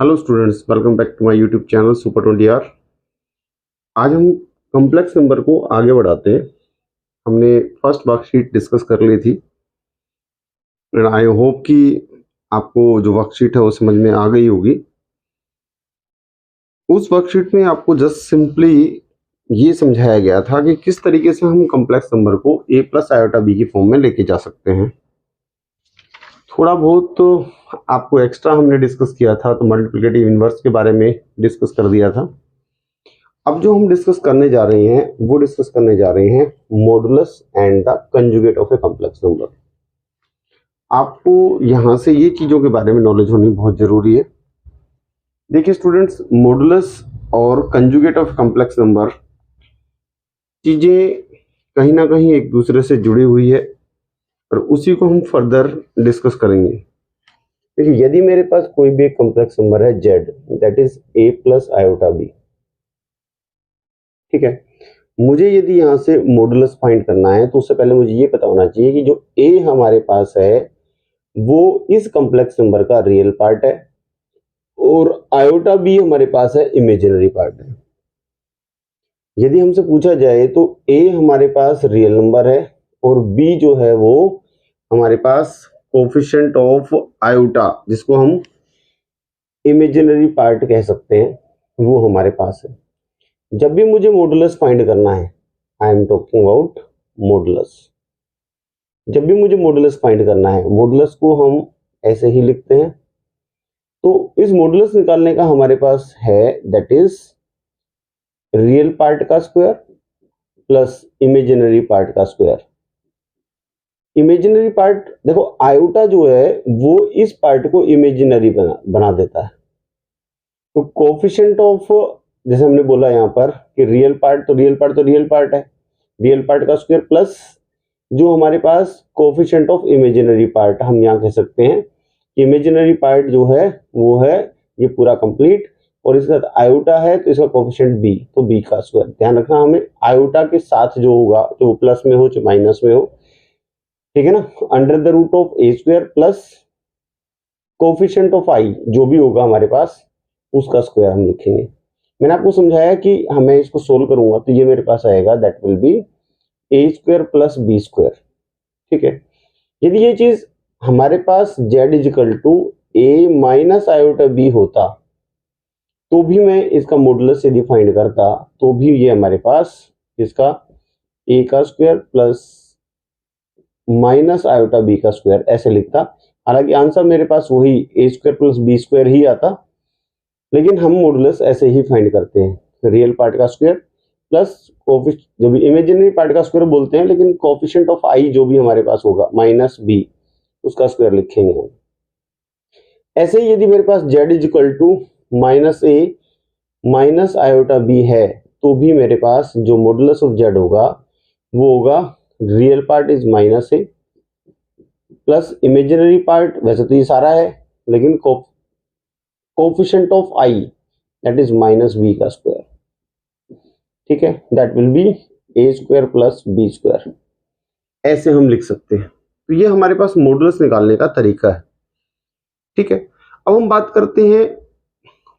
Hello students, welcome back to my YouTube channel super 20 R. आज हम complex number को आगे बढ़ाते हैं। हमने फर्स्ट वर्कशीट डिस्कस कर ली थी एंड आई होप कि आपको जो वर्कशीट है वो समझ में आ गई होगी। उस वर्कशीट में आपको जस्ट सिंपली ये समझाया गया था कि किस तरीके से हम कॉम्प्लेक्स नंबर को a प्लस आयोटा बी की फॉर्म में लेके जा सकते हैं। थोड़ा बहुत तो आपको एक्स्ट्रा हमने डिस्कस किया था, तो मल्टीप्लिकेटिव इनवर्स के बारे में डिस्कस कर दिया था। अब जो हम डिस्कस करने जा रहे हैं वो डिस्कस करने जा रहे हैं modulus and the conjugate of a complex number. आपको यहां से ये चीजों के बारे में नॉलेज होनी बहुत जरूरी है। देखिए स्टूडेंट्स, मॉडुलस और कंजुगेट ऑफ कॉम्प्लेक्स नंबर चीजें कहीं ना कहीं एक दूसरे से जुड़ी हुई है और उसी को हम फर्दर डिस्कस करेंगे। देखिए, यदि मेरे पास कोई भी एक कॉम्प्लेक्स नंबर है z, that is a plus iota b, ठीक है। मुझे यदि यहाँ से मॉडुलस फाइंड करना है तो उससे पहले मुझे ये पता होना चाहिए कि जो a हमारे पास है वो इस कॉम्प्लेक्स नंबर का रियल पार्ट है और आयोटा b हमारे पास है इमेजिनरी पार्ट है। यदि हमसे पूछा जाए तो a हमारे पास रियल नंबर है और b जो है वो हमारे पास कोफिशिएंट ऑफ आयोटा, जिसको हम इमेजिनरी पार्ट कह सकते हैं, वो हमारे पास है। जब भी मुझे मॉडुलस फाइंड करना है, I am talking about modulus, जब भी मुझे मॉडुलस फाइंड करना है, मॉडुलस को हम ऐसे ही लिखते हैं। तो इस मॉडुलस निकालने का हमारे पास है दैट इज रियल पार्ट का स्क्वायर प्लस इमेजिनरी पार्ट का स्क्वायर। इमेजिनरी पार्ट, देखो आयोटा जो है वो इस पार्ट को इमेजिनरी बना देता है। तो कोफिशिएंट ऑफ, जैसे हमने बोला यहाँ पर कि रियल पार्ट तो रियल पार्ट है, रियल पार्ट का स्क्वायर प्लस जो हमारे पास कोफिशिएंट ऑफ इमेजिनरी पार्ट, हम यहाँ कह सकते हैं इमेजिनरी पार्ट जो है वो है ये पूरा कंप्लीट, और इसके साथ आयोटा है तो इसका कोफिशिएंट बी, तो बी का स्क्वायर। ध्यान रखना, हमें आयोटा के साथ जो होगा, जो प्लस में हो चाहे माइनस में हो, ठीक है ना, under the root of A square plus coefficient of i जो भी होगा हमारे पास उसका स्क्वायर हम लिखेंगे। मैंने आपको समझाया कि हमें इसको सोल्व करूंगा तो ये मेरे पास आएगा that will be a square plus B square, ठीक है। यदि ये चीज हमारे पास z is equal to a minus iota b होता तो भी मैं इसका मॉडुलस यदि फाइंड करता तो भी ये हमारे पास इसका a का square plus minus iota B का स्क्वायर ऐसे लिखता। हालांकि आंसर मेरे पास वही a square plus B square ही आता, लेकिन हम मॉडुलस ऐसे ही फाइंड करते हैं, रियल पार्ट का स्क्वायर प्लस जो भी इमेजिनरी पार्ट का स्क्वायर बोलते हैं, लेकिन कोफिशिएंट ऑफ आई जो भी हमारे पास होगा माइनस बी उसका स्क्वायर लिखेंगे हम। ऐसे ही यदि मेरे पास z is equal to minus a minus iota b है तो भी मेरे पास जो मॉडुलस ऑफ z होगा वो होगा real part is minus a plus imaginary part, वैसे तो ये सारा है लेकिन coefficient of i that is minus b का स्क्वायर, ठीक है, that will be a square plus B square. ऐसे हम लिख सकते हैं। तो ये हमारे पास मॉडुलस निकालने का तरीका है, ठीक है। अब हम बात करते हैं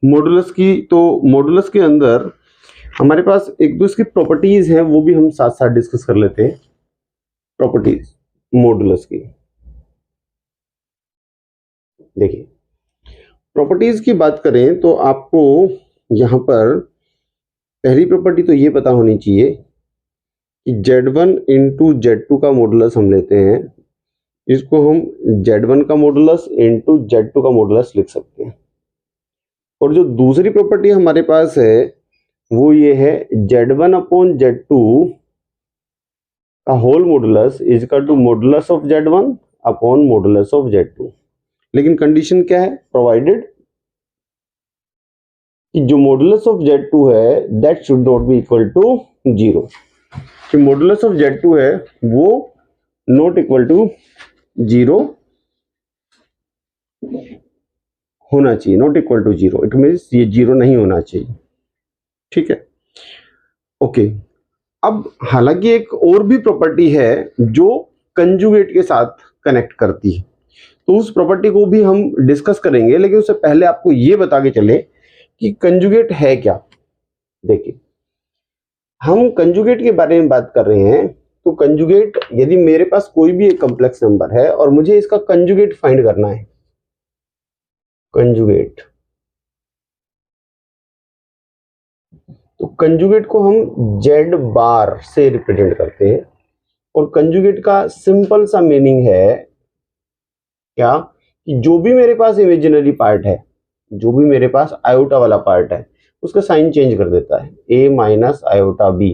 मॉडुलस की। तो मॉडुलस के अंदर हमारे पास एक दो इसकी प्रॉपर्टीज हैं, वो भी हम साथ साथ डिस्कस कर लेते हैं। प्रॉपर्टीज मॉडुलस की, देखिए प्रॉपर्टीज की बात करें तो आपको यहां पर पहली प्रॉपर्टी तो ये पता होनी चाहिए कि z1 इंटू z2 का मॉडुलस हम लेते हैं, इसको हम z1 का मॉडुलस इंटू z2 का मॉडुलस लिख सकते हैं। और जो दूसरी प्रॉपर्टी हमारे पास है वो ये है z1 अपॉन z2 का whole modulus is equal to modulus of z1 upon modulus of z2। लेकिन कंडीशन क्या है, प्रोवाइडेड कि जो मॉडुलस ऑफ z2 है that should not be equal to 0, कि मॉडुलस ऑफ z2 है वो नॉट इक्वल टू 0 होना चाहिए, not equal to 0, it means ये 0 नहीं होना चाहिए, ठीक है, ओके। अब हालांकि एक और भी प्रॉपर्टी है जो कंजुगेट के साथ कनेक्ट करती है। तो उस प्रॉपर्टी को भी हम डिस्कस करेंगे, लेकिन उससे पहले आपको ये बता के चले कि कंजुगेट है क्या। देखिए, हम कंजुगेट के बारे में बात कर रहे हैं, तो कंजुगेट, यदि मेरे पास कोई भी एक कॉम्प्लेक्स नंबर है और मुझे इसका कंजुगेट फाइंड करना है, कंजुगेट, तो कंजुगेट को हम जेड बार से रिप्रेजेंट करते हैं। और कंजुगेट का सिंपल सा मीनिंग है क्या, कि जो भी मेरे पास इमेजिनरी पार्ट है, जो भी मेरे पास आयोटा वाला पार्ट है, उसका साइन चेंज कर देता है, a माइनस आयोटा b।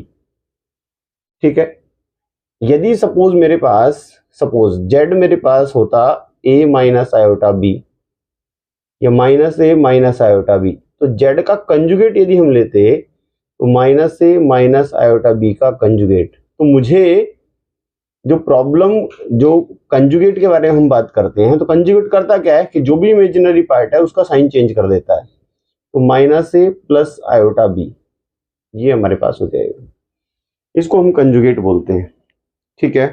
ठीक है, यदि सपोज मेरे पास, सपोज z मेरे पास होता a माइनस आयोटा b या minus a minus iota b, तो z का कंजुगेट यदि हम लेते तो minus a minus iota b का कंजुगेट। तो मुझे जो प्रॉब्लम, जो कंजुगेट के बारे में हम बात करते हैं, तो कंजुगेट करता क्या है कि जो भी इमेजिनरी पार्ट है उसका साइन चेंज कर देता है। तो minus a plus iota B, ये हमारे पास हो जाएगा, इसको हम कंजुगेट बोलते हैं। ठीक है,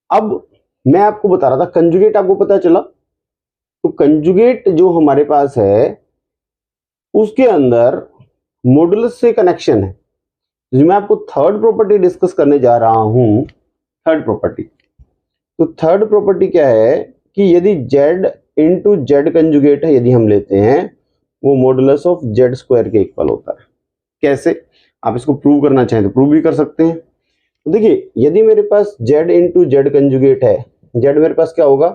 अब मैं आपको बता रहा था कंजुगेट, आपको पता चला। तो कंजुगेट जो हमारे पास है उसके अंदर मॉडुलस से कनेक्शन है। जो मैं आपको थर्ड प्रॉपर्टी डिस्कस करने जा रहा हूं, थर्ड प्रॉपर्टी। तो थर्ड प्रॉपर्टी क्या है कि यदि z इंटू जेड कंजुगेट है, यदि हम लेते हैं, वो मॉडुलस ऑफ जेड स्क्वायर के इक्वल होता है। कैसे, आप इसको प्रूव करना चाहें तो प्रूव भी कर सकते हैं। तो देखिए, यदि मेरे पास z इंटू जेड कंजुगेट है, z मेरे पास क्या होगा,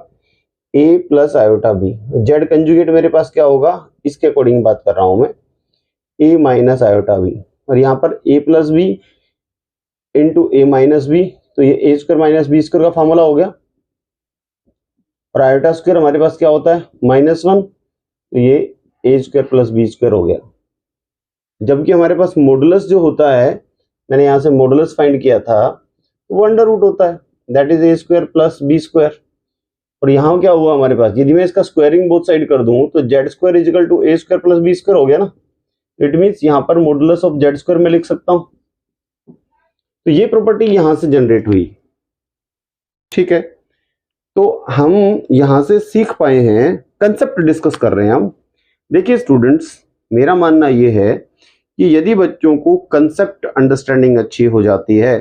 a plus iota b, Z conjugate मेरे पास क्या होगा, इसके अकॉर्डिंग बात कर रहा हूं मैं, a माइनस आयोटा b, और यहाँ पर a plus b into a minus b, तो ये a square minus b square का फॉर्मूला हो गया। और आयोटा स्क्वायर हमारे पास क्या होता है, -1, तो ये a square plus B square हो गया। जबकि हमारे पास मॉडुलस जो होता है, मैंने यहाँ से मॉडुलस फाइंड किया था, वो अंडर रूट होता है, that is a square plus B square. और यहाँ क्या हुआ हमारे पास, यदि मैं इसका स्क्वायरिंग बोथ साइड कर दूं तो z square is equal to a square plus B square हो गया ना। इट मीन्स यहाँ पर मॉडुलस ऑफ जेड स्क्वायर में लिख सकता हूं। तो ये प्रॉपर्टी यहां से जनरेट हुई। ठीक है, तो हम यहां से सीख पाए हैं, कंसेप्ट डिस्कस कर रहे हैं हम। देखिए स्टूडेंट्स, मेरा मानना यह है कि यदि बच्चों को कंसेप्ट अंडरस्टैंडिंग अच्छी हो जाती है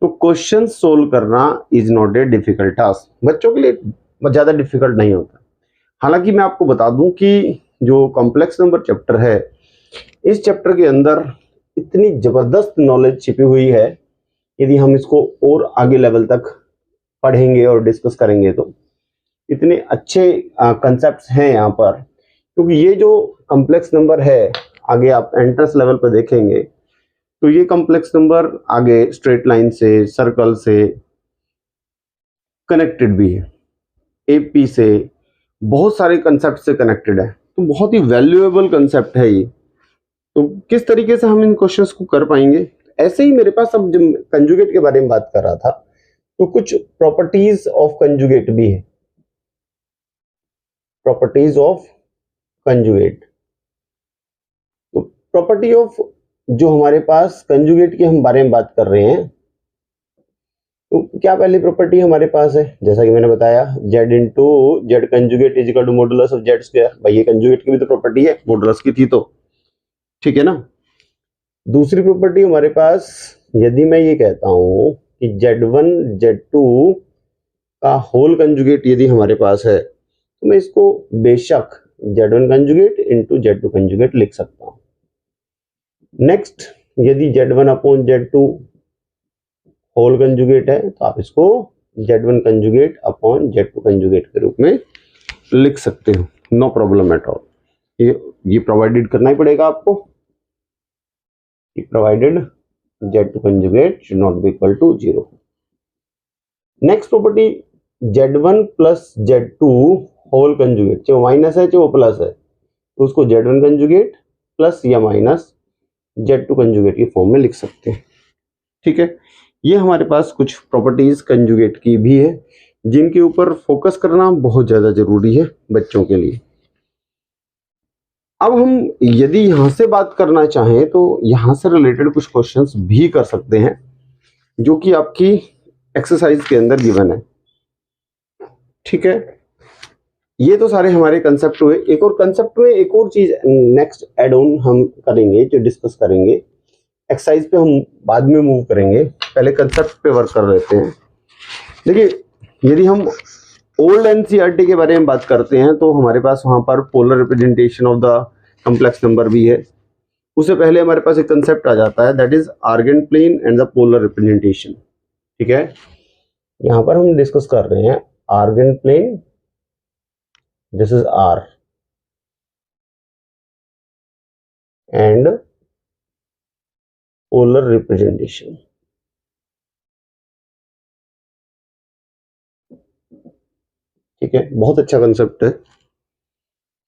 तो क्वेश्चन सोल्व करना is not a difficult task, बच्चों के लिए ज्यादा डिफिकल्ट नहीं होता। हालांकि मैं आपको बता दूं कि जो कॉम्प्लेक्स नंबर चैप्टर है, इस चैप्टर के अंदर इतनी जबरदस्त नॉलेज छिपी हुई है, यदि हम इसको और आगे लेवल तक पढ़ेंगे और डिस्कस करेंगे तो इतने अच्छे कंसेप्ट्स हैं यहाँ पर। क्योंकि ये जो कॉम्प्लेक्स नंबर है, आगे आप एंट्रेंस लेवल पर देखेंगे, तो ये कॉम्प्लेक्स नंबर आगे स्ट्रेट लाइन से, सर्कल से कनेक्टेड भी है, एपी से, बहुत सारे कंसेप्ट से कनेक्टेड है। तो बहुत ही वैल्यूएबल कंसेप्ट है ये। तो किस तरीके से हम इन क्वेश्चंस को कर पाएंगे, ऐसे ही मेरे पास, अब जब कंजुगेट के बारे में बात कर रहा था, तो कुछ प्रॉपर्टीज ऑफ कंजुगेट भी है, प्रॉपर्टीज ऑफ कंजुगेट। तो प्रॉपर्टी ऑफ, जो हमारे पास कंजुगेट की हम बारे में बात कर रहे हैं, तो क्या पहली प्रॉपर्टी हमारे पास है, जैसा कि मैंने बताया, z into z conjugate is equal to modulus of z square. भाई ये कंजुगेट की भी तो प्रॉपर्टी है, मॉडुलस की थी तो, ठीक है ना। दूसरी प्रॉपर्टी हमारे पास, यदि मैं ये कहता हूं कि z1 z2 का होल कंजुगेट यदि हमारे पास है, तो मैं इसको बेशक z1 conjugate into z2 conjugate लिख सकता हूं। नेक्स्ट, यदि z1 upon z2 whole conjugate है, तो आप इसको z1 conjugate upon z2 conjugate के रूप में लिख सकते हो, नो प्रॉब्लम एट ऑल। ये प्रोवाइडेड करना ही पड़ेगा आपको, provided z2 conjugate should not be equal to 0. Next property, z1 plus z2 whole conjugate, चाहे वो माइनस है चाहे वो प्लस है, तो उसको z1 कंजुगेट प्लस या माइनस z2 कंजुगेट की फॉर्म में लिख सकते हैं। ठीक है, ये हमारे पास कुछ प्रॉपर्टीज कंजुगेट की भी है, जिनके ऊपर फोकस करना बहुत ज्यादा जरूरी है बच्चों के लिए। अब हम यदि यहां से बात करना चाहें तो यहां से रिलेटेड कुछ क्वेश्चंस भी कर सकते हैं, जो कि आपकी एक्सरसाइज के अंदर गिवन है। ठीक है, ये तो सारे हमारे कंसेप्ट हुए। एक और कंसेप्ट में एक और चीज नेक्स्ट एड ऑन हम करेंगे, जो डिस्कस करेंगे। एक्सरसाइज पे हम बाद में मूव करेंगे, पहले कंसेप्ट पे वर्क कर लेते हैं। देखिए, यदि हम ओल्ड एनसीईआरटी के बारे में बात करते हैं तो हमारे पास वहां पर polar representation of the complex number भी है। उससे पहले हमारे पास एक कंसेप्ट आ जाता है, that is Argand plane and the polar representation. ठीक है, यहां पर हम डिस्कस कर रहे हैं Argand plane, this is R, and polar representation. ठीक है, बहुत अच्छा कंसेप्ट है।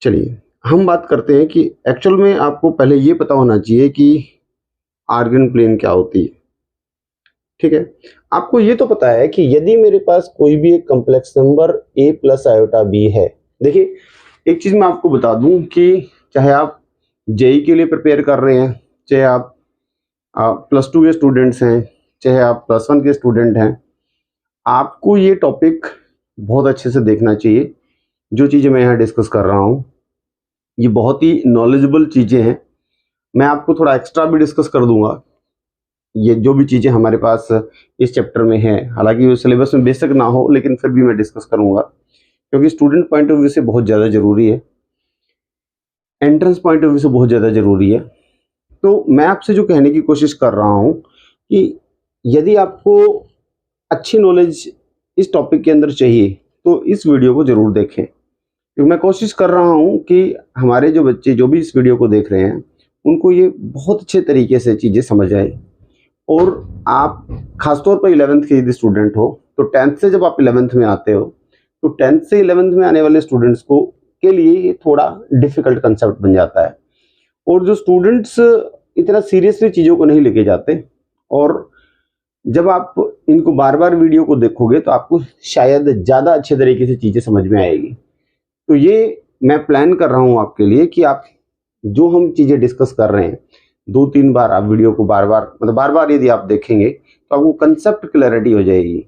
चलिए हम बात करते हैं कि एक्चुअल में आपको पहले ये पता होना चाहिए कि आर्गेन प्लेन क्या होती है। ठीक है, आपको ये तो पता है कि यदि मेरे पास कोई भी एक complex number a plus iota b है। देखिए, एक चीज मैं आपको बता दूं कि चाहे आप जेई के लिए प्रिपेयर कर रहे हैं, चाहे आप +2 के स्टूडेंट्स हैं, चाहे आप +1 के स्टूडेंट हैं, आपको ये टॉपिक बहुत अच्छे से देखना चाहिए। जो चीज़ें मैं यहाँ डिस्कस कर रहा हूँ ये बहुत ही नॉलेजेबल चीज़ें हैं। मैं आपको थोड़ा एक्स्ट्रा भी डिस्कस कर दूंगा। ये जो भी चीज़ें हमारे पास इस चैप्टर में है, हालांकि वो सिलेबस में बेसिक ना हो, लेकिन फिर भी मैं डिस्कस करूंगा क्योंकि स्टूडेंट पॉइंट ऑफ व्यू से बहुत ज़्यादा ज़रूरी है, एंट्रेंस पॉइंट ऑफ व्यू से बहुत ज़्यादा ज़रूरी है। तो मैं आपसे जो कहने की कोशिश कर रहा हूँ कि यदि आपको अच्छी नॉलेज इस टॉपिक के अंदर चाहिए तो इस वीडियो को ज़रूर देखें, क्योंकि मैं कोशिश कर रहा हूँ कि हमारे जो बच्चे जो भी इस वीडियो को देख रहे हैं उनको ये बहुत अच्छे तरीके से चीज़ें समझ आए। और आप खासतौर पर 11th के यदि स्टूडेंट हो तो 10th से जब आप 11th में आते हो तो 10th से 11th में आने वाले स्टूडेंट्स को के लिए ये थोड़ा डिफिकल्ट कंसेप्ट बन जाता है। और जो स्टूडेंट्स इतना सीरियसली चीज़ों को नहीं लेके जाते, और जब आप इनको बार बार वीडियो को देखोगे तो आपको शायद ज़्यादा अच्छे तरीके से चीज़ें समझ में आएगी। तो ये मैं प्लान कर रहा हूँ आपके लिए कि आप जो हम चीज़ें डिस्कस कर रहे हैं 2-3 बार आप वीडियो को बार बार यदि आप देखेंगे तो आपको कंसेप्ट क्लैरिटी हो जाएगी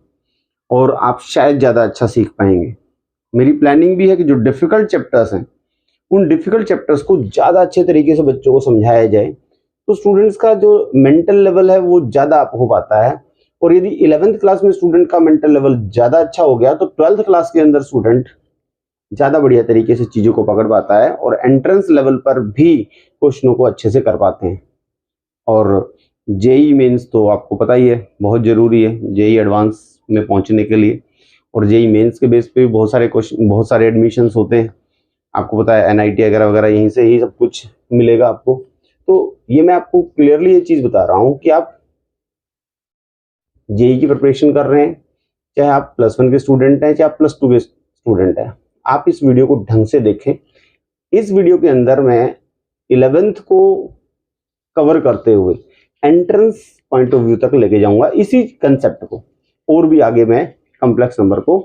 और आप शायद ज़्यादा अच्छा सीख पाएंगे। मेरी प्लानिंग भी है कि जो डिफ़िकल्ट चैप्टर्स हैं उन डिफ़िकल्ट चैप्टर्स को ज़्यादा अच्छे तरीके से बच्चों को समझाया जाए, तो स्टूडेंट्स का जो मेंटल लेवल है वो ज़्यादा अप हो पाता है। और यदि 11th क्लास में स्टूडेंट का मेंटल लेवल ज़्यादा अच्छा हो गया तो 12th क्लास के अंदर स्टूडेंट ज़्यादा बढ़िया तरीके से चीज़ों को पकड़ पाता है और एंट्रेंस लेवल पर भी क्वेश्चनों को अच्छे से कर पाते हैं। और जेई मेंस तो आपको पता ही है बहुत ज़रूरी है जेई एडवांस में पहुंचने के लिए, और जेई मेंस के बेस पे भी बहुत सारे क्वेश्चन, बहुत सारे एडमिशन्स होते हैं। आपको पता है एनआईटी वगैरह वगैरह यहीं से ही सब कुछ मिलेगा आपको। तो ये मैं आपको क्लियरली ये चीज़ बता रहा हूँ कि आप जेई की प्रिपरेशन कर रहे हैं, चाहे आप +1 के स्टूडेंट हैं, चाहे आप +2 के स्टूडेंट हैं, आप इस वीडियो को ढंग से देखें। इस वीडियो के अंदर मैं 11th को कवर करते हुए एंट्रेंस पॉइंट ऑफ व्यू तक लेके जाऊंगा इसी कंसेप्ट को, और भी आगे मैं कॉम्प्लेक्स नंबर को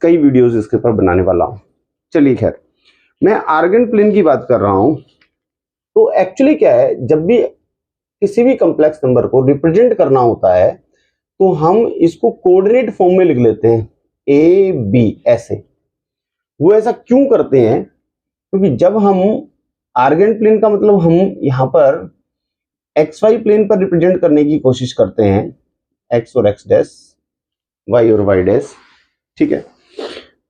कई वीडियोस इसके ऊपर बनाने वाला हूँ। चलिए खैर, मैं आर्गन प्लेन की बात कर रहा हूँ। तो एक्चुअली क्या है, जब भी किसी भी कॉम्प्लेक्स नंबर को रिप्रेजेंट करना होता है तो हम इसको कोऑर्डिनेट फॉर्म में लिख लेते हैं ए बी ऐसे। वो ऐसा क्यों करते हैं? क्योंकि जब हम आर्गन प्लेन का मतलब हम यहाँ पर XY प्लेन पर रिप्रेजेंट करने की कोशिश करते हैं, X और X डैश, Y और Y डैश। ठीक है,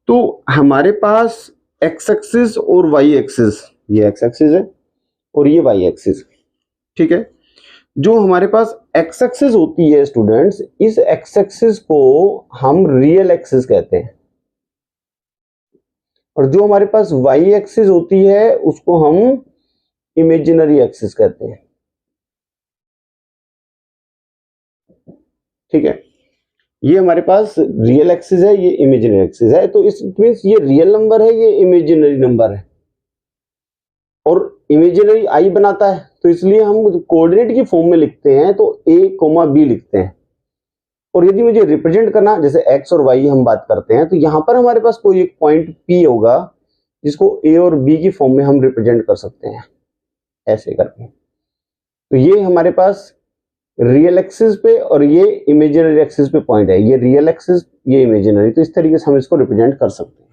तो हमारे पास X एक्सिस और Y एक्सिस, ये X एक्सिस है और ये Y एक्सिस। ठीक है, जो हमारे पास X एक्सिस होती है स्टूडेंट्स, इस X एक्सिस को हम रियल एक्सिस कहते हैं, और जो हमारे पास Y एक्सिस होती है उसको हम इमेजिनरी एक्सिस कहते हैं। ठीक है, ये हमारे पास रियल एक्सिस है, ये इमेजिनरी एक्सिस है। तो इस मींस ये रियल नंबर है, ये इमेजिनरी नंबर है, और इमेजिनरी आई बनाता है, तो इसलिए हम कोऑर्डिनेट की फॉर्म में लिखते हैं तो a, b लिखते हैं। और यदि मुझे रिप्रेजेंट करना, जैसे x और y हम बात करते हैं, तो यहां पर हमारे पास कोई एक पॉइंट p होगा जिसको a और b की फॉर्म में हम रिप्रेजेंट कर सकते हैं ऐसे करके। तो ये हमारे पास रियल एक्सिस पे और ये इमेजिनरी एक्सिस पे पॉइंट है, ये रियल एक्सिस ये इमेजिनरी, तो इस तरीके से हम इसको रिप्रेजेंट कर सकते हैं।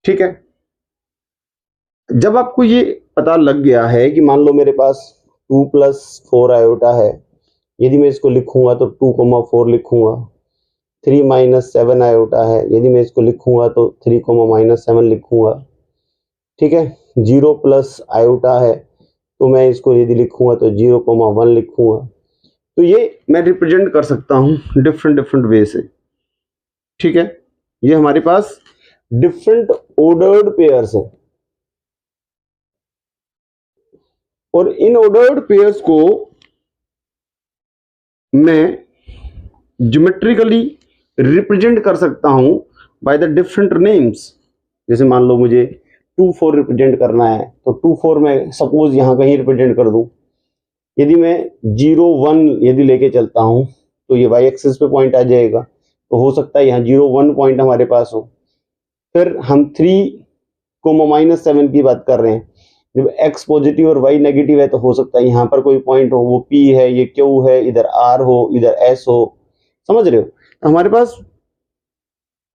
ठीक है, जब आपको ये पता लग गया है कि मान लो मेरे पास 2 + 4 आयोटा है, यदि मैं इसको लिखूंगा तो 2,4 लिखूंगा। 3 - 7 आयोटा है, यदि मैं इसको लिखूंगा तो 3, -7 लिखूंगा। ठीक है, 0 प्लस आयोटा है, तो मैं इसको यदि लिखूंगा तो 0,1 लिखूंगा। तो ये मैं रिप्रेजेंट कर सकता हूं डिफरेंट वे से। ठीक है, ये हमारे पास डिफरेंट ऑर्डर्ड पेयर्स है, और इन ऑर्डर्ड पेयर्स को मैं ज्योमेट्रिकली रिप्रेजेंट कर सकता हूं बाय द डिफरेंट नेम्स। जैसे मान लो मुझे 2 4 रिप्रेजेंट करना है, तो 2 4 में सपोज यहां कहीं रिप्रेजेंट कर दूं। यदि मैं 0 1 यदि लेके चलता हूं तो ये y एक्सिस पे पॉइंट आ जाएगा, तो हो सकता है यहाँ 0 1 पॉइंट हमारे पास हो। फिर हम 3, -7 की बात कर रहे हैं, जब x पॉजिटिव और y नेगेटिव है तो हो सकता है यहाँ पर कोई पॉइंट हो, वो p है, ये q है, इधर r हो, इधर s हो। समझ रहे हो, तो हमारे पास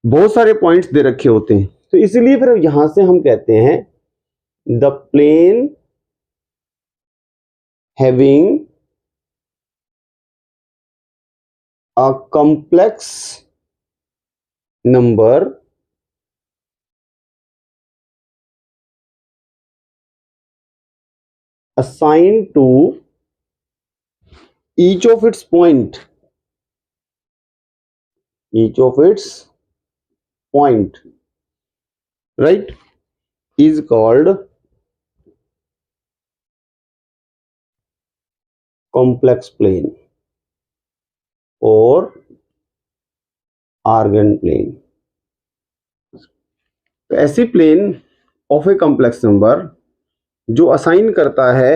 बहुत सारे पॉइंट्स दे रखे होते हैं, तो इसीलिए फिर यहां से हम कहते हैं the plane having a complex number assigned to each of its point right is called complex plane or Argand plane। तो ऐसी plane of a complex number जो असाइन करता है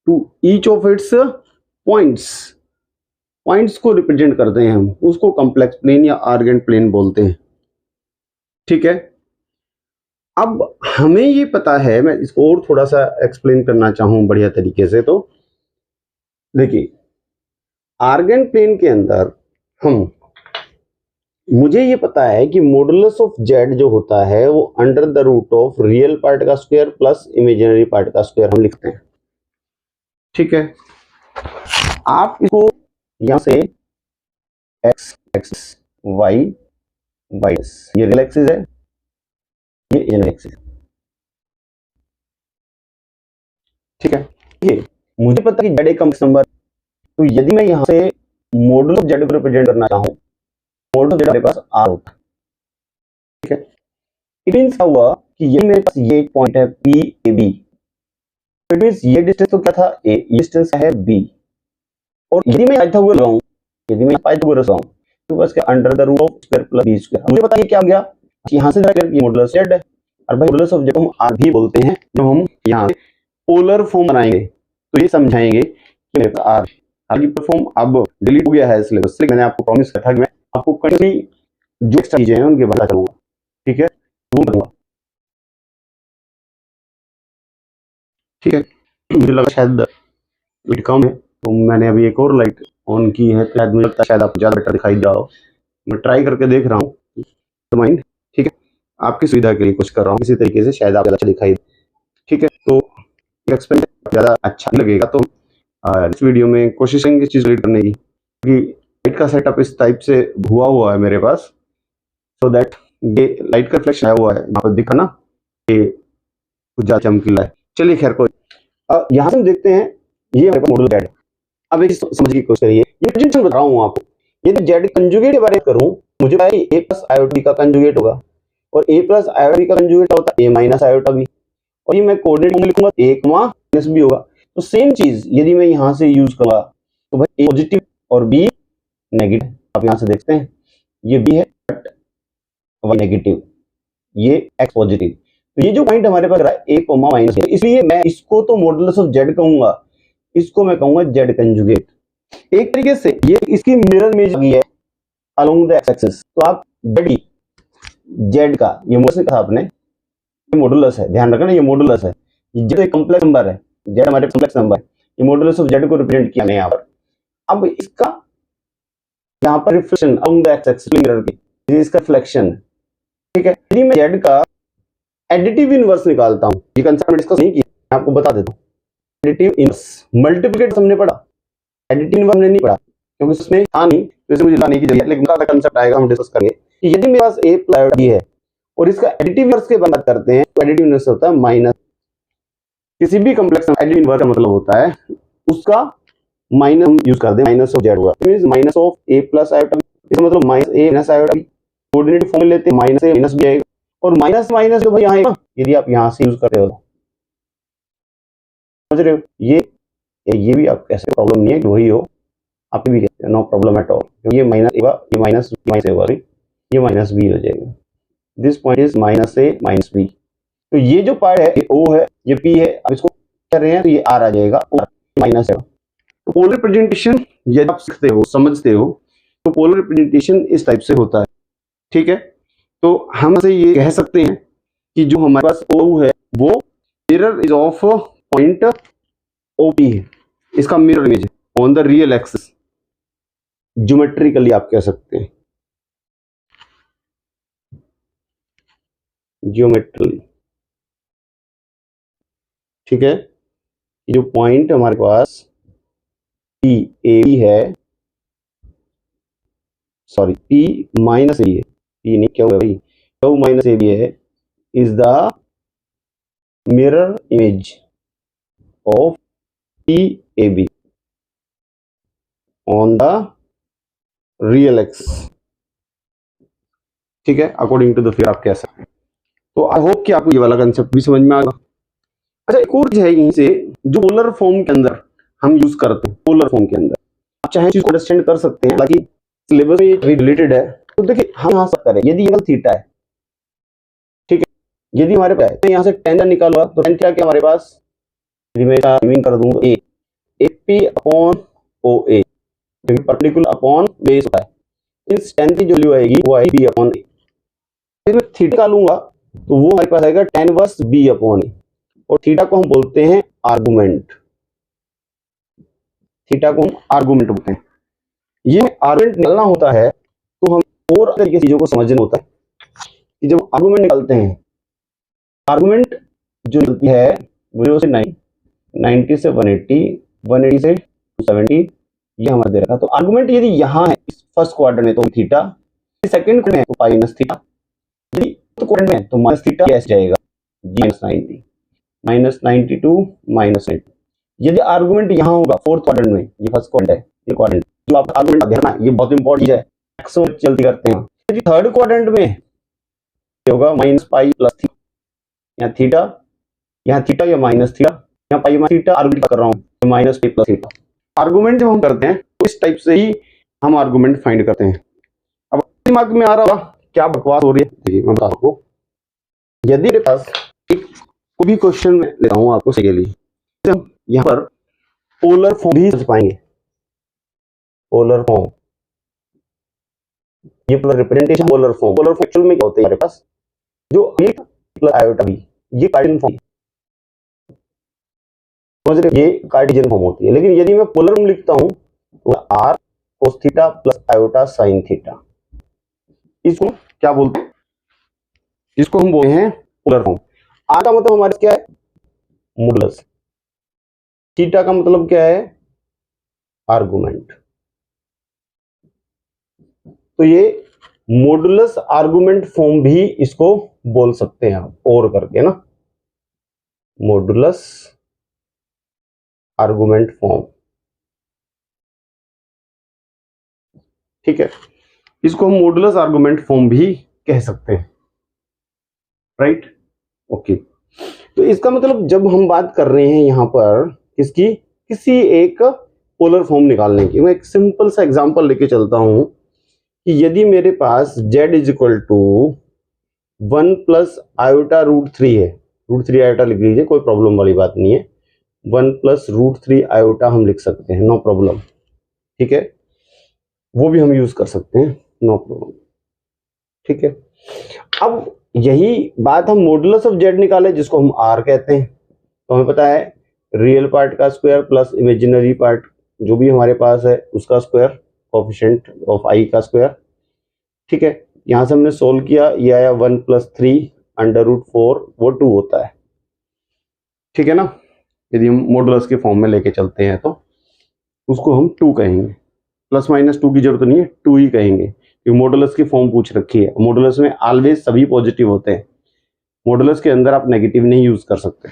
to each of its points को represent करते हैं हम, उसको कॉम्प्लेक्स प्लेन या आर्गेंट प्लेन बोलते हैं। ठीक है, अब हमें ये पता है, मैं इसको और थोड़ा सा एक्सप्लेन करना चाहूं बढ़िया तरीके से। तो देखिए, आर्गेंट प्लेन के अंदर मुझे ये पता है कि मॉडुलस ऑफ जेड जो होता है वो under the root of real part का स्क्वायर प्लस इमेजिनरी पार्ट का स्क्वायर हम लिखते हैं। ठीक है, आप इसको यहां से एक्स एक्सिस वाई वाई, ये रियल एक्सिस है, ये इमेजिनरी एक्सिस। ठीक है, ये मुझे पता है कि जेड एक कॉम्प्लेक्स नंबर, तो यदि मैं यहां से मॉडुलस ऑफ जेड को रिप्रेजेंट करना चाहूं, मॉडुलस ऑफ जेड मेरे पास आर होता है। ठीक है, इट मींस क्या हुआ कि ये मेरे पास ये एक पॉइंट है P a b, it means ये डिस्टेंस तो क्या था ए, ये डिस्टेंस है बी, और यदि मैं पाइथागोरस लगाऊं, यदि मैं पाइथागोरस लगाऊं तो बस क्या under the root of square plus B square. मुझे पता है क्या हो गया कि यहां से जाकर ये मॉडुलस जेड है, और भाई मॉडुलस ऑफ जेड हम आर भी बोलते हैं जब हम यहां से पोलर फॉर्म बनाएंगे, तो ये समझाएंगे कि मेरे पास आर, हालांकि फॉर्म अब डिलीट हो गया है सिलेबस से, मैंने आपको प्रॉमिस किया था कि मैं आपको कंटिन्यू जो एक्स्ट्रा चीजें हैं उनके बता चलूंगा। ठीक है, वो करूंगा। ठीक है, मुझे लगा शायद लाइट कम है, तो मैंने अभी एक और लाइट ऑन की है, तो शायद मुझे लगता है शायद आपको ज़्यादा बेटर दिखाई दे रहा हो। मैं ट्राई करके देख रहा हूँ, तो माइंड ठीक है, आपकी सुविधा के लिए कुछ कर रहा हूँ, किसी तरीके से शायद आपको अच्छा दिखाई दे। ठीक है, तो एक्सपेरिमेंट ज़्यादा अच्छा लगेगा तो इस वीडियो में कोशिश करेंगे इस चीज़ रीड करने की, क्योंकि लाइट का सेटअप इस टाइप से हुआ है मेरे पास, सो दैट ये लाइट का रिफ्लेक्शन आया हुआ है, यहाँ पर दिखा ना ये कुछ ज़्यादा चमकीला है। चलिए खैर, कोई यहाँ से हम देखते हैं ये हमारे पास मॉडुलस जेड है। अब एक समझने की कोशिश करिए, ये प्रेजेंटेशन बता रहा हूँ आपको, यदि जेड कंजुगेट के बारे में करूँ, मुझे पता है ए प्लस आयोटा का कंजुगेट होगा, और ए प्लस आयोटा का कंजुगेट होता है ए माइनस आयोटा भी, और ये मैं कोऑर्डिनेट में लिखूंगा ए माइनस बी होगा। तो सेम चीज यदि मैं यहाँ से यूज करूंगा तो भाई ए पॉजिटिव और बी नेगेटिव, आप यहाँ से देखते हैं ये बी है बट वाई नेगेटिव, ये एक्स पॉजिटिव, तो ये जो पॉइंट हमारे पास रहा है ए कोमा माइनस, इसलिए मैं इसको तो मॉडुलस ऑफ जेड कहूंगा, इसको मैं कहूंगा जेड कंजुगेट। एक तरीके से ये इसकी मिरर इमेज आ गई है अलोंग द एक्स एक्सिस, तो आप जेड का ये मॉडुलस कहा आपने, ये मॉडुलस है, ध्यान रखना ये मॉडुलस है, जेड एक कॉम्प्लेक्स नंबर है, जेड हमारे कॉम्प्लेक्स नंबर है, ये मॉडुलस ऑफ जेड को रिप्रेजेंट किया मैंने यहाँ पर। अब इसका यहाँ पर reflection on the x axis mirror की, ये इसका रिफ्लेक्शन, ठीक है। यदि मैं जेड का एडिटिव इनवर्स निकालता हूँ, ये कंसेप्ट डिस्कस नहीं किया, मैं आपको बता देता हूँ। एडिटिव इनवर्स मल्टीप्लिकेट हमने पढ़ा, एडिटिव इनवर्स हमने नहीं पढ़ा क्योंकि उसमें था नहीं, तो इसे मुझे लाने की जरूरत है, लेकिन कंसेप्ट आएगा, हम डिस्कस करेंगे कि यदि मेरे पास a प्लस b है और इसका एडिटिव इनवर्स के बात करते हैं, तो एडिटिव इनवर्स होता है माइनस, किसी भी कॉम्प्लेक्स एडिटिव इनवर्स का मतलब होता है उसका माइनस हम यूज कर दें, माइनस ऑफ जेड हुआ, means minus of a plus iota b, इसका मतलब minus a minus iota b, coordinate form लेते हैं, माइनस a माइनस b आएगा, और माइनस माइनस जो भाई यहाँ आएगा, यदि आप यहाँ से यूज कर रहे हो, समझ रहे हो, ये भी आप कैसे प्रॉब्लम नहीं है कि वही हो, आप भी कहते हैं नो प्रॉब्लम एट ऑल, क्योंकि ये माइनस होगा, ये माइनस होगा, ये माइनस बी हो जाएगा, this point is minus a minus b. तो ये जो पार्ट है ये ओ है, ये पी है, अब इसको कर रहे हैं तो ये आर आ जाएगा, और माइनस है। तो पोलर रिप्रेजेंटेशन यदि आप सीखते हो, समझते हो, तो पोलर रिप्रेजेंटेशन इस टाइप से होता है, ठीक है। तो हम से ये कह सकते हैं कि जो हमारे पास ओ है वो mirror is of point OP है, इसका मिरर इमेज है on the real axis, geometrically आप कह सकते हैं, ज्योमेट्रिकली, ठीक है। जो पॉइंट हमारे पास पी ए बी है, sorry P minus a b है, पी नहीं क्या हुआ भाई, क्यू माइनस ए बी है, is the mirror image of P a b on the real x, ठीक है, अकॉर्डिंग टू द फिगर आप कह सकते हैं। तो आई होप कि आपको ये वाला कंसेप्ट भी समझ में आ गया। अच्छा, एक और चीज है यहीं से, जो पोलर फॉर्म के अंदर हम यूज करते हैं, पोलर फॉर्म के अंदर आप चाहे चीज को अंडरस्टैंड कर सकते हैं, हालांकि सिलेबस में ये रिलेटेड है। तो देखिए हम यहाँ सब करें, यदि एंगल थीटा है, ठीक है, यदि हमारे पास तो यहाँ से टेन निकालूंगा, तो टेन थीटा क्या हमारे पास, यदि मैं मीन कर दूं ए पी अपॉन ओ ए, क्योंकि परपेंडिकुलर अपॉन बेस होता है, इस टेन की जो वैल्यू आएगी वो आएगी बी अपॉन ए। फिर मैं थीटा निकालूंगा तो वो हमारे पास आएगा टेन वर्स बी अपॉन ए, और थीटा को हम बोलते हैं आर्गुमेंट, थीटा को हम आर्गुमेंट बोलते हैं। ये आर्गुमेंट निकालना होता है तो हम और तरीके चीजों को समझना होता है कि जब आर्गुमेंट निकालते हैं, आर्गुमेंट जो निकलती है 0 से 9, 90 से 180, 180 से 270, ये हमारा दे रखा। तो आर्गुमेंट यदि यहाँ है फर्स्ट क्वाड्रेंट में तो थीटा, सेकंड क्वाड्रेंट में तो माइनस थीटा, यदि क्वाड्रेंट में तो माइनस थीटा कैसे जाएगा, माइनस 90, माइनस 92, माइनस 90। यदि आर्गुमेंट यहाँ होगा फोर्थ क्वाड्रेंट में, ये फर्स्ट क्वाड्रेंट है, ये क्वाड्रेंट जो आप आर्गुमेंट देखना है, ये बहुत इंपॉर्टेंट है, मैक्सिमम चलती करते हैं। यदि थर्ड क्वाड्रेंट में होगा माइनस पाई प्लस थीटा, यहाँ थीटा, यहाँ थीटा या माइनस थीटा, यहाँ पाई माइनस थीटा, आर्गुमेंट कर रहा हूँ minus pi plus theta. Argument जब हम करते हैं तो इस टाइप से ही हम आर्गुमेंट फाइंड करते हैं। अब दिमाग में आ रहा होगा क्या बकवास हो रही है, देखिए मैं बता आपको, यदि मेरे पास एक कोई भी क्वेश्चन में लेता हूँ आपको के लिए, हम यहाँ पर पोलर फॉर्म भी समझ पाएंगे, पोलर फॉर्म, ये polar representation, polar form actual में क्या होते हैं हमारे पास, जो एक प्लस आयोटा भी, ये कार्टेशियन फॉर्म, समझ रहे, ये कार्टेशियन फॉर्म होती है। लेकिन यदि मैं पोलर फॉर्म लिखता हूँ तो r cos theta plus iota sin theta, इसको क्या बोलते हैं, इसको हम बोलते हैं पोलर फॉर्म। आर का मतलब हमारे क्या है, मॉडुलस, थीटा का मतलब क्या है, आर्गुमेंट। तो ये मॉडुलस आर्गुमेंट फॉर्म भी इसको बोल सकते हैं आप, और करके ना, मॉडुलस आर्गुमेंट फॉर्म, ठीक है, इसको हम मॉडुलस आर्गुमेंट फॉर्म भी कह सकते हैं, राइट, ओके। तो इसका मतलब जब हम बात कर रहे हैं यहां पर किसकी, किसी एक पोलर फॉर्म निकालने की, मैं एक सिंपल सा एग्जांपल लेके चलता हूं कि यदि मेरे पास z is equal to 1 plus iota root 3 है, रूट 3 आयोटा लिख लीजिए, कोई प्रॉब्लम वाली बात नहीं है, 1 प्लस रूट 3 आयोटा हम लिख सकते हैं, नो प्रॉब्लम, ठीक है, वो भी हम यूज कर सकते हैं, नो प्रॉब्लम, ठीक है। अब यही बात हम मॉडुलस ऑफ जेड निकाले जिसको हम आर कहते हैं, तो हमें पता है रियल पार्ट का स्क्वायर प्लस इमेजिनरी पार्ट जो भी हमारे पास है उसका स्क्वायर, कोफिशिएंट ऑफ आई का स्क्वायर। ठीक है, यहां से हमने सोल्व किया, ये आया 1 + 3 √4, वो 2 होता है। ठीक है ना, यदि हम मॉडुलस के फॉर्म में लेके चलते हैं तो उसको हम 2 कहेंगे, ±2 की जरूरत नहीं है, 2 ही कहेंगे क्योंकि मॉडुलस की फॉर्म पूछ रखी है। मॉडुलस में ऑलवेज सभी पॉजिटिव होते हैं, मॉडुलस के अंदर आप नेगेटिव नहीं यूज कर सकते।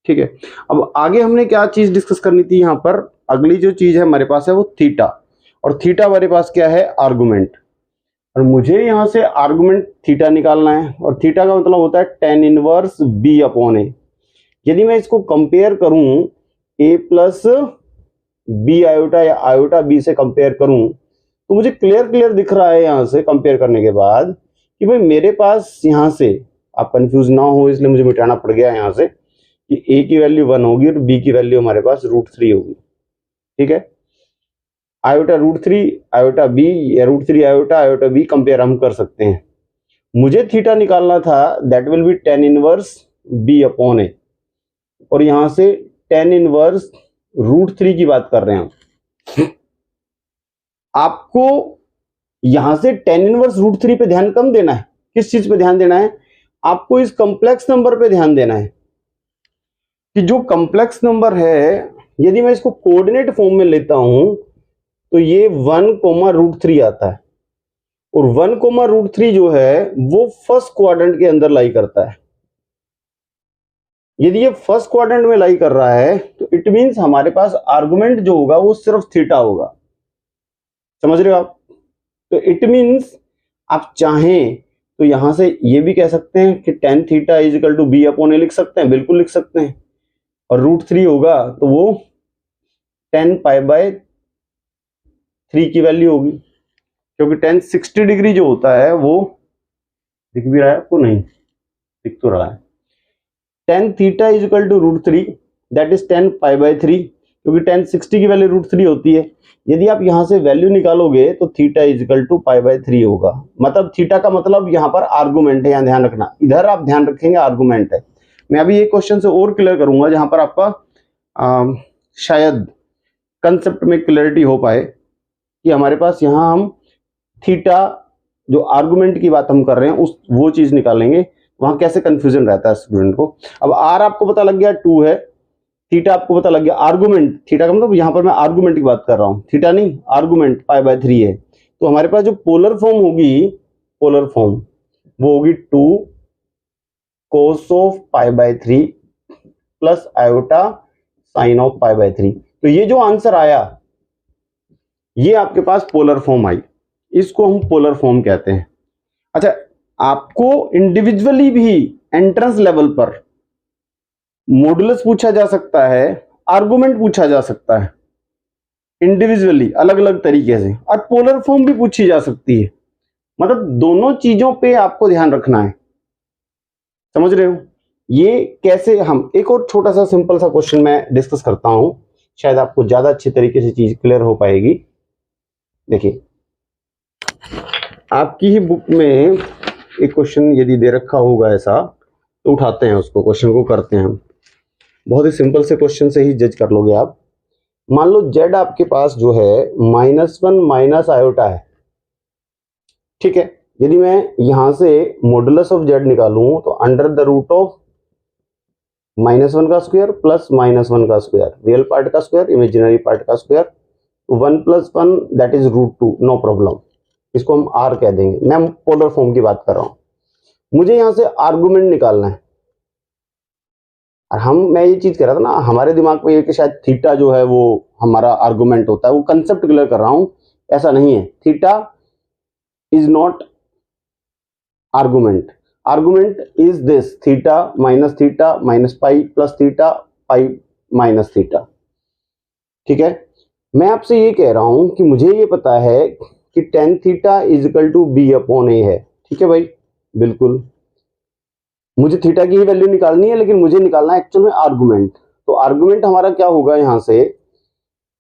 ठीक है, अब आगे हमने क्या चीज डिस्कस करनी थी यहाँ पर, अगली जो चीज है हमारे पास है वो थीटा, और थीटा हमारे पास क्या है, आर्गुमेंट, और मुझे यहाँ से आर्गुमेंट थीटा निकालना है, और थीटा का मतलब होता है tan इनवर्स b/a। यदि मैं इसको कंपेयर करूं a प्लस b आयोटा या आयोटा b से कंपेयर करूं तो मुझे क्लियर दिख रहा है यहाँ से कंपेयर करने के बाद कि भाई मेरे पास यहाँ से, आप कंफ्यूज ना हो इसलिए मुझे मिटाना पड़ गया यहाँ से, कि a की वैल्यू 1 होगी और b की वैल्यू हमारे पास √3 होगी। ठीक है, आयोटा √3 आयोटा b या √3 आयोटा b कंपेयर हम कर सकते हैं। मुझे थीटा निकालना था, that will B tan inverse b/a, और यहां से tan इनवर्स √3 की बात कर रहे हैं हम। आपको यहां से tan इनवर्स √3 पे ध्यान कम देना है, किस चीज पे ध्यान देना है, आपको इस कॉम्प्लेक्स नंबर पे ध्यान देना है कि जो कॉम्प्लेक्स नंबर है यदि मैं इसको कोऑर्डिनेट फॉर्म में लेता हूं तो ये 1, आता है, और 1, जो है वो फर्स्ट क्वाड्रेंट के अंदर लाई करता है। यदि ये फर्स्ट क्वाड्रेंट में लाई कर रहा है तो इट मींस हमारे पास आर्गुमेंट जो होगा वो सिर्फ थीटा होगा। समझ रहे हो आप? तो इट मींस आप चाहें तो यहां से ये भी कह सकते हैं कि tan थीटा = b/a लिख सकते हैं, बिल्कुल लिख सकते हैं, और √3 होगा तो वो tan π/3 की वैल्यू होगी, क्योंकि tan 60 डिग्री जो होता है वो दिख भी रहा है आपको, नहीं दिख तो रहा है, tan theta √3 that is tan π/3, क्योंकि tan 60 की वैल्यू √3 होती है। यदि आप यहां से वैल्यू निकालोगे तो थीटा π/3 होगा, मतलब थीटा का मतलब यहां पर आर्गुमेंट है, यहां ध्यान रखना, इधर आप ध्यान रखेंगे आर्गुमेंट है। मैं अभी एक क्वेश्चन से और क्लियर करूंगा जहां पर आपका शायद कंसेप्ट में क्लैरिटी हो पाए कि हमारे पास यहां हम थीटा जो आर्गुमेंट की बात हम कर रहे हैं उस वो चीज निकालेंगे, वहां कैसे कंफ्यूजन रहता है स्टूडेंट को। अब आर आपको पता लग गया 2 है, थीटा आपको पता लग गया, आर्गुमेंट थीटा का मतलब यहां पर मैं आर्गुमेंट की बात कर रहा हूं, थीटा नहीं, आर्गुमेंट π/3 है। तो हमारे पास जो पोलर फॉर्म होगी, पोलर फॉर्म वो होगी 2 cos of π/3 plus iota sine of π/3। तो ये जो आंसर आया ये आपके पास पोलर फॉर्म आई, इसको हम पोलर फॉर्म कहते हैं। अच्छा, आपको इंडिविजुअली भी एंट्रेंस लेवल पर मॉडुलस पूछा जा सकता है, आर्गुमेंट पूछा जा सकता है, इंडिविजुअली अलग अलग तरीके से, और पोलर फॉर्म भी पूछी जा सकती है। मतलब दोनों चीजों पे आपको ध्यान रखना है। समझ रहे हो? ये कैसे, हम एक और छोटा सा सिंपल सा क्वेश्चन मैं डिस्कस करता हूं, शायद आपको ज्यादा अच्छे तरीके से चीज क्लियर हो पाएगी। देखिए, आपकी ही बुक में एक क्वेश्चन यदि दे रखा होगा ऐसा तो उठाते हैं उसको, क्वेश्चन को करते हैं हम। बहुत ही सिंपल से क्वेश्चन से ही जज कर लोगे आप। मान लो z आपके पास जो है -1 माइनस आयोटा है। ठीक है, यदि मैं यहां से मॉडुलस ऑफ z निकालूं तो अंडर द रूट ऑफ -1 का स्क्वायर प्लस -1 का स्क्वायर, रियल पार्ट का स्क्वायर, इमेजिनरी पार्ट का square, 1 + 1 that is √2, no problem, इसको हम r कह देंगे। मैं पोलर फॉर्म की बात कर रहा हूं, मुझे यहां से आर्गुमेंट निकालना है। और मैं ये चीज कह रहा था ना, हमारे दिमाग में ये कि शायद थीटा जो है वो हमारा आर्गुमेंट होता है, वो कंसेप्ट क्लियर कर रहा हूं, ऐसा नहीं है। Theta is not argument, argument is this theta minus pi plus theta pi minus theta. ठीक है, मैं आपसे ये कह रहा हूं कि मुझे ये पता है कि tan थीटा = b/a है। ठीक है भाई, बिल्कुल मुझे थीटा की ही वैल्यू निकालनी है, लेकिन मुझे निकालना है एक्चुअल में आर्गुमेंट। तो आर्गुमेंट हमारा क्या होगा, यहां से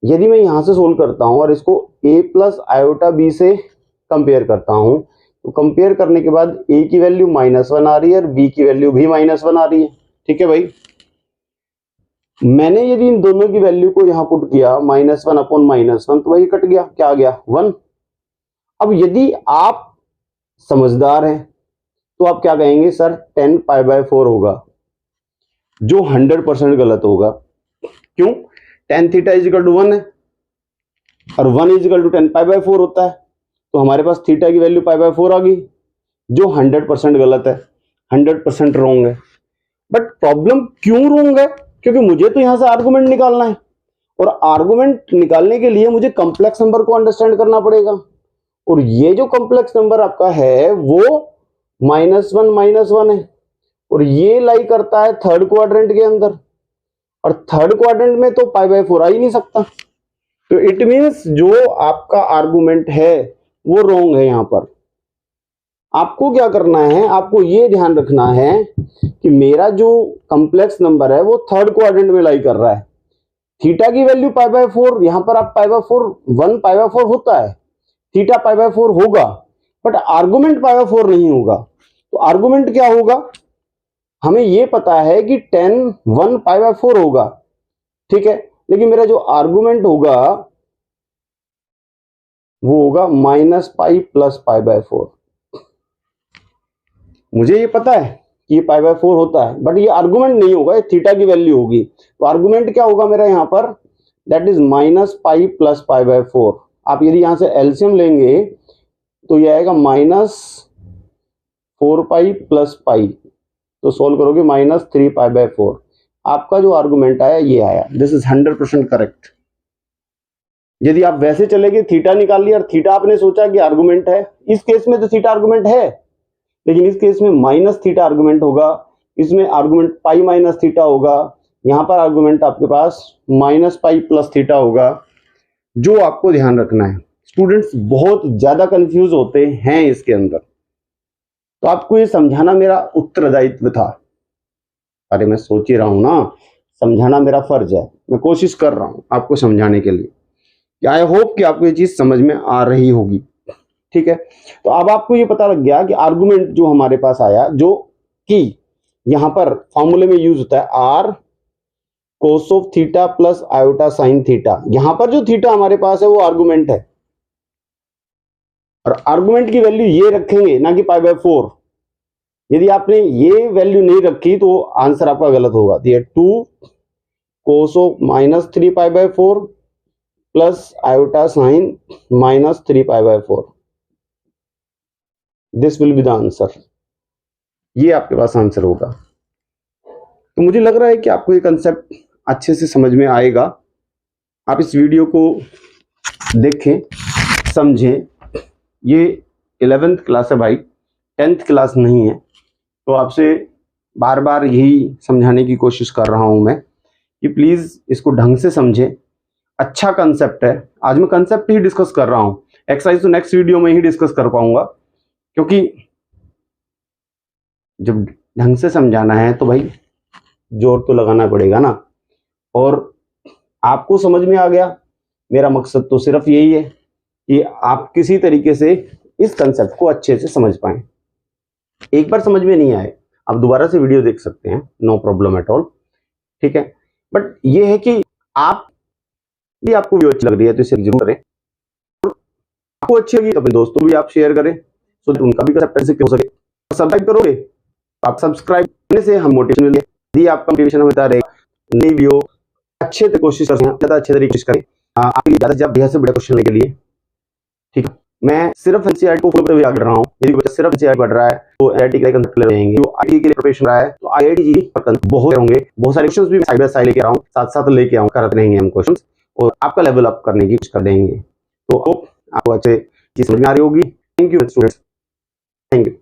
यदि मैं यहां से सोल्व करता हूं और इसको a प्लस आयोटा b से कंपेयर करता हूं तो कंपेयर करने के बाद a की वैल्यू -1 आ रही है और b की वैल्यू भी -1 आ रही है। ठीक है भाई, मैंने यदि इन दोनों की वैल्यू को यहां पुट किया -1 अपॉन -1 तो वही कट गया, क्या आ गया 1। अब यदि आप समझदार हैं तो आप क्या कहेंगे, सर 10 π/4 होगा, जो 100% गलत होगा। क्यों? tan थीटा इजिकल टू 1 है और 1 इजिकल टू 10 π/4 होता है, तो हमारे पास थीटा की वैल्यू π/4 आ गई, जो 100% गलत है, 100% रॉन्ग है। बट प्रॉब्लम क्यों रॉन्ग है? क्योंकि मुझे तो यहां से आर्गुमेंट निकालना है, और आर्गुमेंट निकालने के लिए मुझे कॉम्प्लेक्स नंबर को अंडरस्टैंड करना पड़ेगा, और ये जो कॉम्प्लेक्स नंबर आपका है वो -1 है, और ये लाई करता है थर्ड क्वाड्रेंट के अंदर, और थर्ड क्वाड्रेंट में तो π/4 आ ही नहीं सकता। तो इट मींस जो आपका आर्गुमेंट है वो रॉन्ग है। यहां पर आपको क्या करना है, आपको ये ध्यान रखना है कि मेरा जो कॉम्प्लेक्स नंबर है वो थर्ड क्वाड्रेंट में लाई कर रहा है। थीटा की वैल्यू π/4, यहां पर आप π/4 1 π/4 होता है, थीटा π/4 होगा, बट आर्गुमेंट π/4 नहीं होगा। तो आर्गुमेंट क्या होगा, हमें यह पता है कि 10 1 π/4 होगा, ठीक है, लेकिन मेरा जो आर्गुमेंट होगा वो होगा -π + π/4। मुझे ये पता है कि ये π/4 होता है, बट ये आर्गुमेंट नहीं होगा, ये थीटा की वैल्यू होगी। तो आर्गुमेंट क्या होगा मेरा यहाँ पर, दैट इज -π + π/4। आप यदि यहां से एलसीएम लेंगे तो ये आएगा -4π + π, तो सोल्व करोगे -3 π/4। आपका जो आर्गुमेंट आया ये आया, दिस इज 100% करेक्ट। यदि आप वैसे चले गए, थीटा निकाल लिया और थीटा आपने सोचा कि आर्गुमेंट है, इस केस में तो थीटा आर्गुमेंट है, लेकिन इस केस में -θ आर्गुमेंट होगा, इसमें आर्गुमेंट π - θ होगा, यहां पर आर्गुमेंट आपके पास -π + θ होगा। जो आपको ध्यान रखना है, स्टूडेंट्स बहुत ज्यादा कंफ्यूज होते हैं इसके अंदर, तो आपको ये समझाना मेरा उत्तरदायित्व था। अरे मैं सोच ही रहा हूं ना, समझाना मेरा फर्ज है, मैं कोशिश कर रहा हूं आपको समझाने के लिए। आई होप कि आपको ये चीज समझ में आ रही होगी, ठीक है। तो अब आपको ये पता लग गया कि आर्गुमेंट जो हमारे पास आया, जो कि यहां पर फॉर्मूले में यूज होता है r cos of theta + iota sin theta, यहां पर जो थीटा हमारे पास है वो आर्गुमेंट है, और आर्गुमेंट की वैल्यू ये रखेंगे ना कि π/4। यदि आपने ये वैल्यू नहीं रखी तो आंसर आपका गलत होगा। तो ये 2 cos of -3 π/4 + iota sin -3 π/4, this will be the answer. ये आपके पास आंसर होगा। तो मुझे लग रहा है कि आपको ये कंसेप्ट अच्छे से समझ में आएगा। आप इस वीडियो को देखें, समझें। ये 11th क्लास है भाई, 10th क्लास नहीं है। तो आपसे बार बार यही समझाने की कोशिश कर रहा हूं मैं कि प्लीज इसको ढंग से समझें। अच्छा कंसेप्ट है, आज मैं कंसेप्ट ही डिस्कस कर रहा हूं, एक्सरसाइज तो नेक्स्ट वीडियो में ही डिस्कस कर पाऊंगा, क्योंकि जब ढंग से समझाना है तो भाई जोर तो लगाना पड़ेगा ना। और आपको समझ में आ गया, मेरा मकसद तो सिर्फ यही है कि आप किसी तरीके से इस कंसेप्ट को अच्छे से समझ पाएं। एक बार समझ में नहीं आए, आप दोबारा से वीडियो देख सकते हैं, नो प्रॉब्लम एट ऑल, ठीक है। बट ये है कि आप भी, आपको वीडियो अच्छी लग रही है तो इसे जरूर करें, आपको अच्छी लगी तो अपने दोस्तों भी आप शेयर करें, सो उनका भी कंसेप्ट ऐसे हो सके। सब्सक्राइब करोगे, आप सब्सक्राइब करने से हम मोटिवेशन मिलेंगे, यदि आपका मोटिवेशन होता रहेगा, नई वीडियो अच्छे से कोशिश करते हैं, ज़्यादा अच्छे तरीके से करें आपके लिए, ज़्यादा बढ़िया से बढ़िया क्वेश्चन लेने के लिए, ठीक है। मैं सिर्फ एनसीईआरटी को फॉलो करते हुए आगे बढ़ रहा हूँ। यदि बच्चा सिर्फ एनसीईआरटी पढ़ रहा है तो आईआईटी के कंसेप्ट ले रहेंगे, जो आईआईटी के लिए प्रिपरेशन रहा है तो आईआईटी जी पर बहुत होंगे, बहुत सारे क्वेश्चंस भी साइड बाय साइड लेके आ रहा हूँ, साथ साथ लेके आऊँ, करते रहेंगे हम क्वेश्चंस, और आपका लेवल अप करने की कोशिश कर देंगे। तो आपको अच्छे चीज समझ में आ रही होगी। Thank you students, thank you.